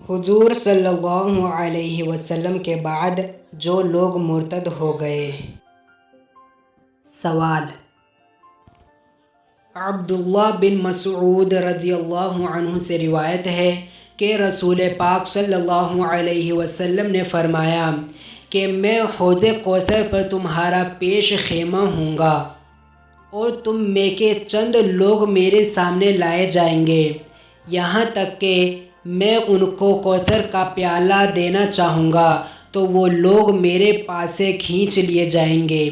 حضور صلی اللہ علیہ وسلم کے بعد جو لوگ مرتد ہو گئے۔ سوال: عبداللہ بن مسعود رضی اللہ عنہ سے روایت ہے کہ رسول پاک صلی اللہ علیہ وسلم نے فرمایا کہ میں حوض کوثر پر تمہارا پیش خیمہ ہوں گا اور تم میں کے چند لوگ میرے سامنے لائے جائیں گے، یہاں تک کہ میں ان کو کوثر کا پیالہ دینا چاہوں گا تو وہ لوگ میرے پاس سے کھینچ لیے جائیں گے۔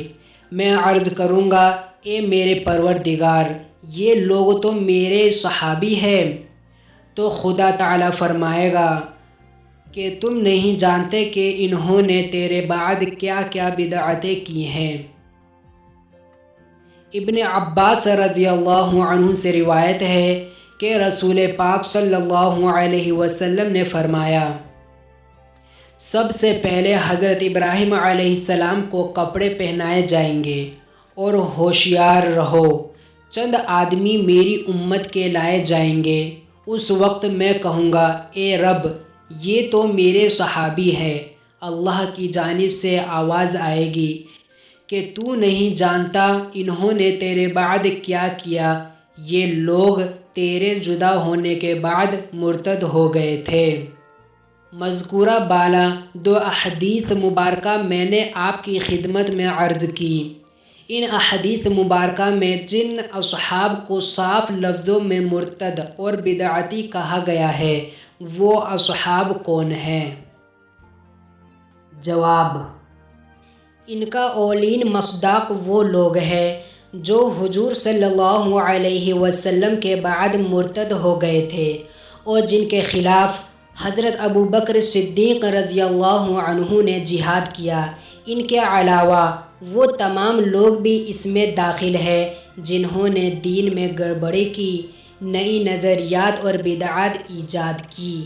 میں عرض کروں گا، اے میرے پروردگار، یہ لوگ تو میرے صحابی ہیں۔ تو خدا تعالیٰ فرمائے گا کہ تم نہیں جانتے کہ انہوں نے تیرے بعد کیا کیا بدعتیں کی ہیں۔ ابن عباس رضی اللہ عنہ سے روایت ہے کہ رسول پاک صلی اللہ علیہ وسلم نے فرمایا، سب سے پہلے حضرت ابراہیم علیہ السلام کو کپڑے پہنائے جائیں گے، اور ہوشیار رہو، چند آدمی میری امت کے لائے جائیں گے۔ اس وقت میں کہوں گا، اے رب، یہ تو میرے صحابی ہیں۔ اللہ کی جانب سے آواز آئے گی کہ تو نہیں جانتا انہوں نے تیرے بعد کیا کیا، یہ لوگ تیرے جدا ہونے کے بعد مرتد ہو گئے تھے۔ مذکورہ بالا دو احادیث مبارکہ میں نے آپ کی خدمت میں عرض کی۔ ان احادیث مبارکہ میں جن اصحاب کو صاف لفظوں میں مرتد اور بدعتی کہا گیا ہے وہ اصحاب کون ہیں؟ جواب: ان کا اولین مصداق وہ لوگ ہیں جو حضور صلی اللہ علیہ وسلم کے بعد مرتد ہو گئے تھے اور جن کے خلاف حضرت ابو بکر صدیق رضی اللہ عنہ نے جہاد کیا۔ ان کے علاوہ وہ تمام لوگ بھی اس میں داخل ہیں جنہوں نے دین میں گڑبڑی کی، نئی نظریات اور بدعات ایجاد کی۔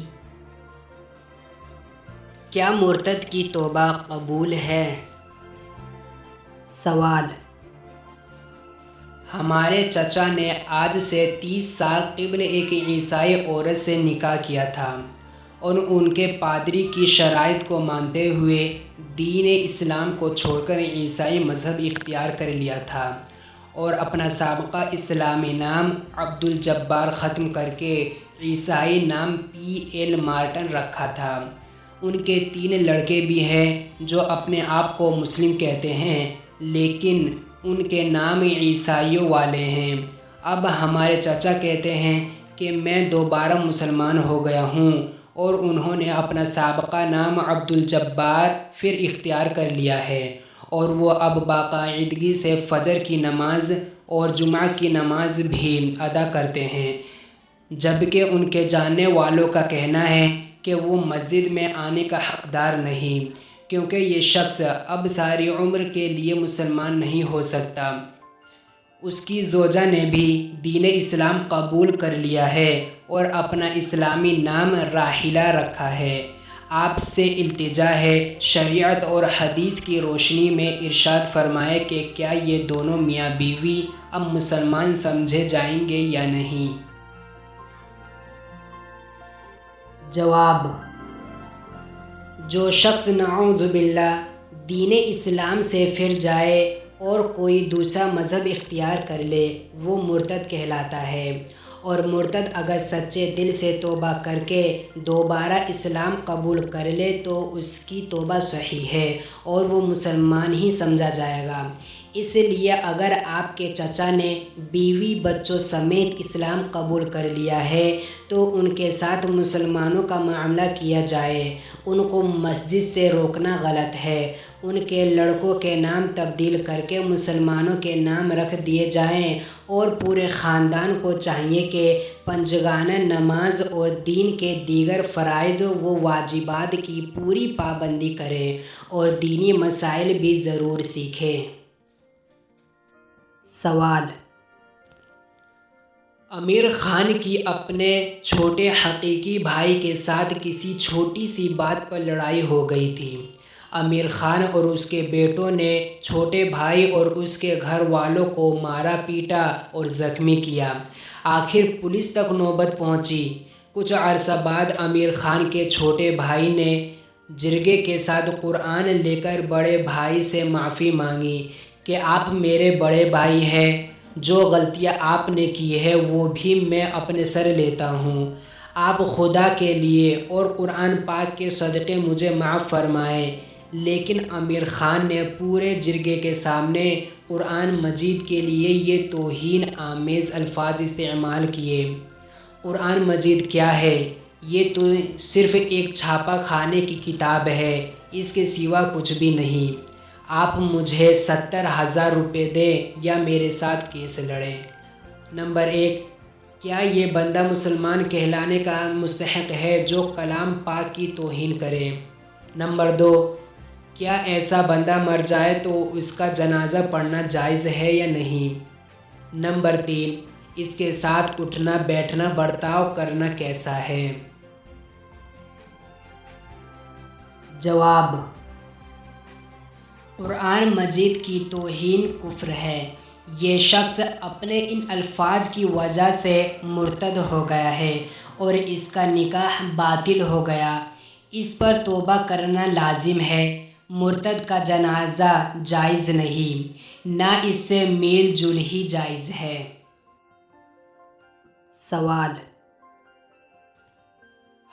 کیا مرتد کی توبہ قبول ہے؟ سوال: ہمارے چچا نے آج سے 30 سال قبل ایک عیسائی عورت سے نکاح کیا تھا اور ان کے پادری کی شرائط کو مانتے ہوئے دین اسلام کو چھوڑ کر عیسائی مذہب اختیار کر لیا تھا اور اپنا سابقہ اسلامی نام عبدالجبار ختم کر کے عیسائی نام PL مارٹن رکھا تھا۔ ان کے 3 لڑکے بھی ہیں جو اپنے آپ کو مسلم کہتے ہیں لیکن ان کے نام عیسائیوں والے ہیں۔ اب ہمارے چچا کہتے ہیں کہ میں دوبارہ مسلمان ہو گیا ہوں اور انہوں نے اپنا سابقہ نام عبدالجبار پھر اختیار کر لیا ہے اور وہ اب باقاعدگی سے فجر کی نماز اور جمعہ کی نماز بھی ادا کرتے ہیں، جبکہ ان کے جاننے والوں کا کہنا ہے کہ وہ مسجد میں آنے کا حقدار نہیں، کیونکہ یہ شخص اب ساری عمر کے لیے مسلمان نہیں ہو سکتا۔ اس کی زوجہ نے بھی دین اسلام قبول کر لیا ہے اور اپنا اسلامی نام راحلہ رکھا ہے۔ آپ سے التجا ہے، شریعت اور حدیث کی روشنی میں ارشاد فرمائے کہ کیا یہ دونوں میاں بیوی اب مسلمان سمجھے جائیں گے یا نہیں؟ جواب: جو شخص نعوذ باللہ دین اسلام سے پھر جائے اور کوئی دوسرا مذہب اختیار کر لے وہ مرتد کہلاتا ہے، اور مرتد اگر سچے دل سے توبہ کر کے دوبارہ اسلام قبول کر لے تو اس کی توبہ صحیح ہے اور وہ مسلمان ہی سمجھا جائے گا۔ اس لیے اگر آپ کے چچا نے بیوی بچوں سمیت اسلام قبول کر لیا ہے تو ان کے ساتھ مسلمانوں کا معاملہ کیا جائے، ان کو مسجد سے روکنا غلط ہے۔ ان کے لڑکوں کے نام تبدیل کر کے مسلمانوں کے نام رکھ دیے جائیں اور پورے خاندان کو چاہیے کہ پنجگانہ نماز اور دین کے دیگر فرائض و واجبات کی پوری پابندی کرے اور دینی مسائل بھی ضرور سیکھے۔ سوال: امیر خان کی اپنے چھوٹے حقیقی بھائی کے ساتھ کسی چھوٹی سی بات پر لڑائی ہو گئی تھی۔ امیر خان اور اس کے بیٹوں نے چھوٹے بھائی اور اس کے گھر والوں کو مارا پیٹا اور زخمی کیا۔ آخر پولیس تک نوبت پہنچی۔ کچھ عرصہ بعد امیر خان کے چھوٹے بھائی نے جرگے کے ساتھ قرآن لے کر بڑے بھائی سے معافی مانگی کہ آپ میرے بڑے بھائی ہیں، جو غلطیاں آپ نے کی ہے وہ بھی میں اپنے سر لیتا ہوں، آپ خدا کے لیے اور قرآن پاک کے صدقے مجھے معاف فرمائیں۔ لیکن امیر خان نے پورے جرگے کے سامنے قرآن مجید کے لیے یہ توہین آمیز الفاظ استعمال کیے۔ قرآن مجید کیا ہے؟ یہ تو صرف ایک چھاپا خانے کی کتاب ہے، اس کے سوا کچھ بھی نہیں۔ آپ مجھے 70,000 روپے دیں یا میرے ساتھ کیس لڑیں۔ نمبر 1، کیا یہ بندہ مسلمان کہلانے کا مستحق ہے جو کلام پاک کی توہین کرے؟ نمبر 2، کیا ایسا بندہ مر جائے تو اس کا جنازہ پڑھنا جائز ہے یا نہیں؟ نمبر 3، اس کے ساتھ اٹھنا بیٹھنا برتاؤ کرنا کیسا ہے؟ جواب: قرآن مجید کی توہین کفر ہے۔ یہ شخص اپنے ان الفاظ کی وجہ سے مرتد ہو گیا ہے اور اس کا نکاح باطل ہو گیا۔ اس پر توبہ کرنا لازم ہے۔ مرتد کا جنازہ جائز نہیں، نہ اس سے میل جول ہی جائز ہے۔ سوال: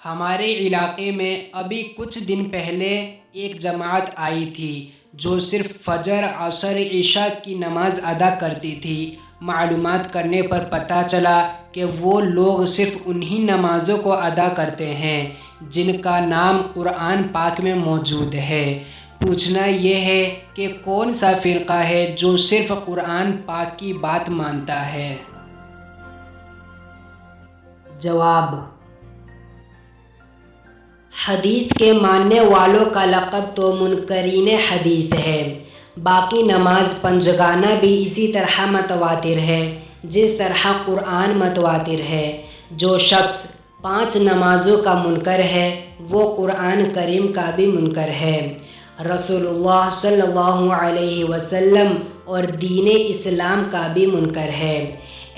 ہمارے علاقے میں ابھی کچھ دن پہلے ایک جماعت آئی تھی جو صرف فجر، عصر، عشاء کی نماز ادا کرتی تھی۔ معلومات کرنے پر پتہ چلا کہ وہ لوگ صرف انہی نمازوں کو ادا کرتے ہیں جن کا نام قرآن پاک میں موجود ہے۔ پوچھنا یہ ہے کہ کون سا فرقہ ہے جو صرف قرآن پاک کی بات مانتا ہے؟ جواب: حدیث کے ماننے والوں کا لقب تو منکرین حدیث ہے۔ باقی نماز پنجگانہ بھی اسی طرح متواتر ہے جس طرح قرآن متواتر ہے۔ جو شخص 5 نمازوں کا منکر ہے وہ قرآن کریم کا بھی منکر ہے، رسول اللہ صلی اللہ علیہ وسلم اور دین اسلام کا بھی منکر ہے۔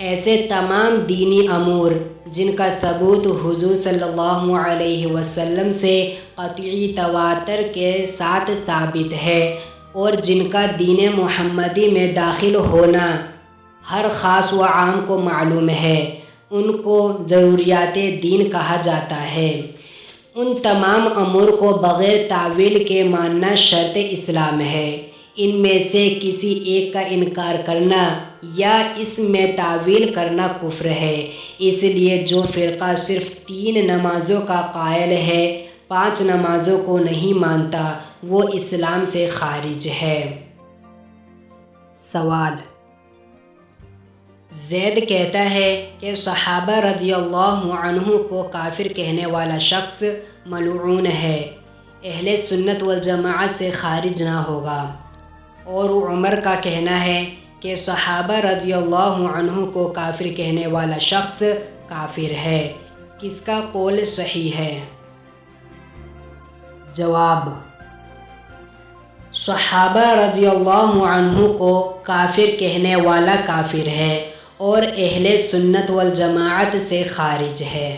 ایسے تمام دینی امور جن کا ثبوت حضور صلی اللہ علیہ وسلم سے قطعی تواتر کے ساتھ ثابت ہے اور جن کا دین محمدی میں داخل ہونا ہر خاص و عام کو معلوم ہے، ان کو ضروریات دین کہا جاتا ہے۔ ان تمام امور کو بغیر تعویل کے ماننا شرط اسلام ہے۔ ان میں سے کسی ایک کا انکار کرنا یا اس میں تعویل کرنا کفر ہے۔ اس لیے جو فرقہ صرف 3 نمازوں کا قائل ہے، 5 نمازوں کو نہیں مانتا، وہ اسلام سے خارج ہے۔ سوال: زید کہتا ہے کہ صحابہ رضی اللہ عنہ کو کافر کہنے والا شخص ملعون ہے، اہل سنت والجماعت سے خارج نہ ہوگا۔ اور عمر کا کہنا ہے کہ صحابہ رضی اللہ عنہ کو کافر کہنے والا شخص کافر ہے۔ کس کا قول صحیح ہے؟ جواب: صحابہ رضی اللہ عنہ کو کافر کہنے والا کافر ہے اور اہل سنت والجماعت سے خارج ہے۔